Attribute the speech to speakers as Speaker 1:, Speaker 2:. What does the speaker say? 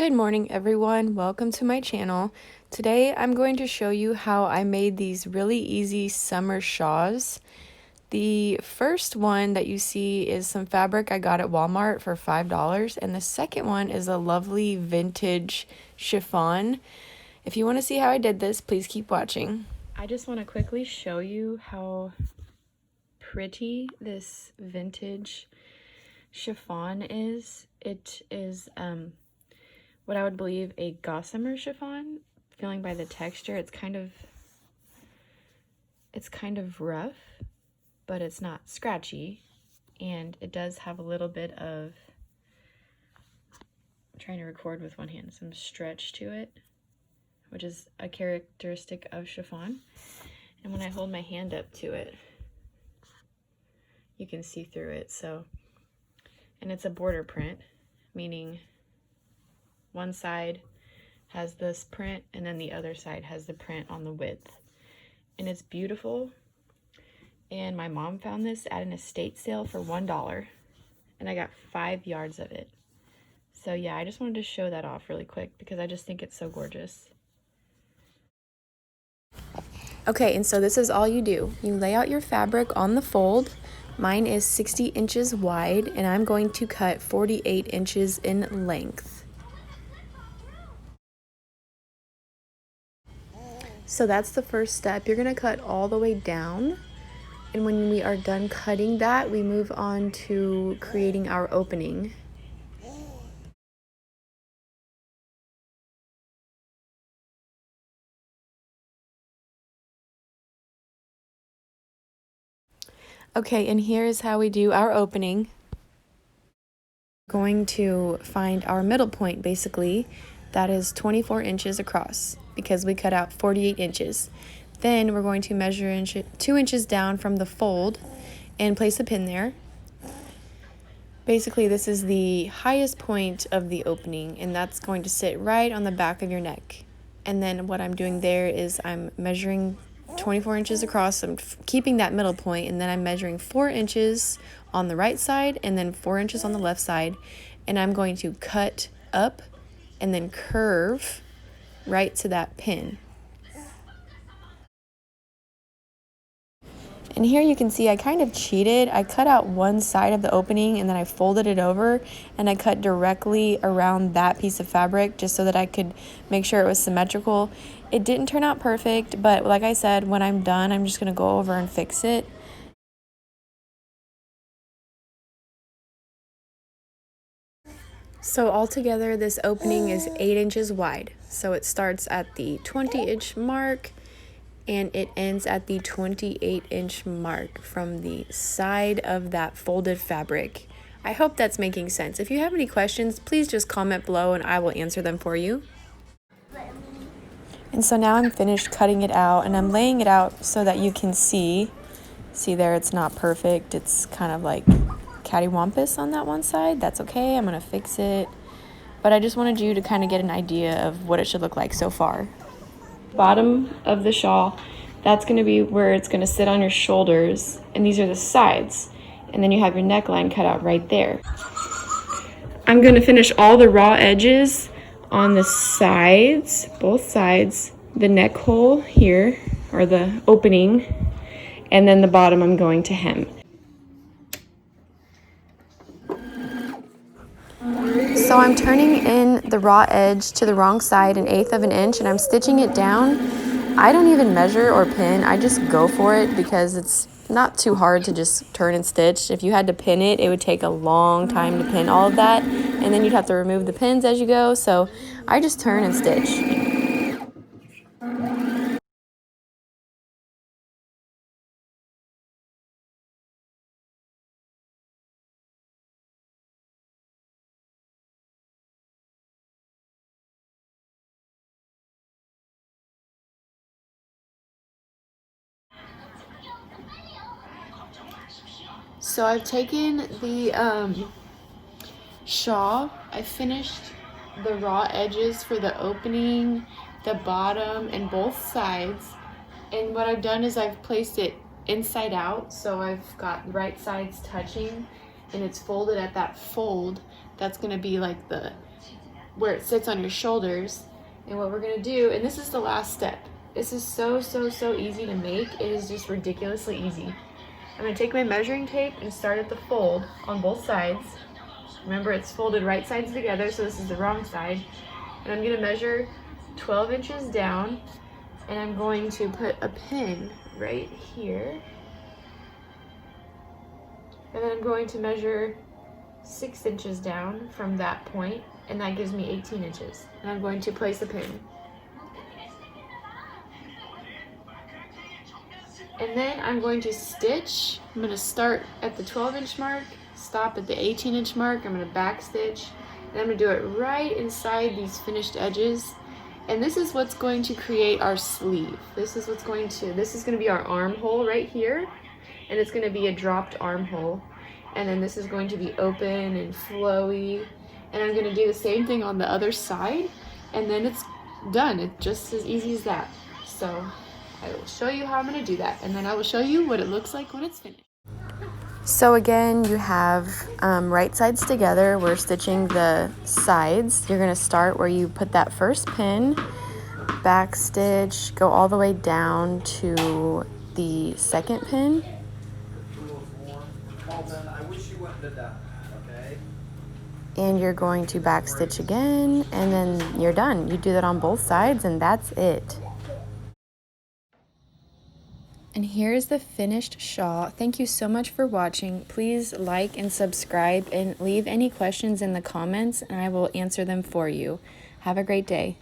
Speaker 1: Good morning, everyone. Welcome to my channel. Today I'm going to show you how I made these really easy summer shawls. The first one that you see is some fabric I got at Walmart for $5, and the second one is a lovely vintage chiffon. If you want to see how I did this, please keep watching. I just want to quickly show you how pretty this vintage chiffon is. It is what I would believe a gossamer chiffon. Feeling by the texture, it's kind of rough, but it's not scratchy, and it does have a little bit of, I'm trying to record with one hand, some stretch to it, which is a characteristic of chiffon. And when I hold my hand up to it, you can see through it. And it's a border print, meaning one side has this print and then the other side has the print on the width. And it's beautiful. And my mom found this at an estate sale for $1, and I got 5 yards of it. So yeah, I just wanted to show that off really quick because I just think it's so gorgeous. Okay, and so this is all you do. You lay out your fabric on the fold. Mine is 60 inches wide, and I'm going to cut 48 inches in length. So that's the first step. You're gonna cut all the way down. And when we are done cutting that, we move on to creating our opening. Okay, and here's how we do our opening. We're going to find our middle point, basically. That is 24 inches across because we cut out 48 inches. Then we're going to measure 2 inches down from the fold and place a pin there. Basically, this is the highest point of the opening, and that's going to sit right on the back of your neck. And then what I'm doing there is I'm measuring 24 inches across. I'm keeping that middle point, and then I'm measuring 4 inches on the right side and then 4 inches on the left side. And I'm going to cut up and then curve right to that pin. And here you can see I kind of cheated. I cut out one side of the opening and then I folded it over and I cut directly around that piece of fabric just so that I could make sure it was symmetrical. It didn't turn out perfect, but like I said, when I'm done, I'm just gonna go over and fix it. So altogether, this opening is 8 inches wide. So it starts at the 20-inch mark and it ends at the 28-inch mark from the side of that folded fabric. I hope that's making sense. If you have any questions, please just comment below and I will answer them for you. And so now I'm finished cutting it out, and I'm laying it out so that you can see. See there, it's not perfect. It's kind of like cattywampus on that one side. That's okay, I'm gonna fix it. But I just wanted you to kind of get an idea of what it should look like so far. Bottom of the shawl, that's going to be where it's going to sit on your shoulders, and these are the sides, and then you have your neckline cut out right there. I'm going to finish all the raw edges on the sides, both sides, the neck hole here, or the opening, and then the bottom I'm going to hem. So I'm turning in the raw edge to the wrong side 1/8 of an inch, and I'm stitching it down. I don't even measure or pin, I just go for it because it's not too hard to just turn and stitch. If you had to pin it, it would take a long time to pin all of that, and then you'd have to remove the pins as you go, so I just turn and stitch. So I've taken the shawl, I finished the raw edges for the opening, the bottom, and both sides. And what I've done is I've placed it inside out, so I've got right sides touching, and it's folded at that fold. That's gonna be like the where it sits on your shoulders. And what we're gonna do, and this is the last step. This is so easy to make. It is just ridiculously easy. I'm gonna take my measuring tape and start at the fold on both sides. Remember, it's folded right sides together, so this is the wrong side. And I'm gonna measure 12 inches down, and I'm going to put a pin right here. And then I'm going to measure 6 inches down from that point, and that gives me 18 inches. And I'm going to place a pin. And then I'm going to stitch. I'm going to start at the 12-inch mark, stop at the 18-inch mark. I'm going to back stitch, and I'm going to do it right inside these finished edges. And this is what's going to create our sleeve. This is going to be our armhole right here, and it's going to be a dropped armhole. And then this is going to be open and flowy. And I'm going to do the same thing on the other side, and then it's done. It's just as easy as that. So I will show you how I'm going to do that, and then I will show you what it looks like when it's finished. So again, you have right sides together. We're stitching the sides. You're going to start where you put that first pin, back stitch, go all the way down to the second pin. And you're going to back stitch again, and then you're done. You do that on both sides, and that's it. And here's the finished shawl. Thank you so much for watching. Please like and subscribe, and leave any questions in the comments, and I will answer them for you. Have a great day.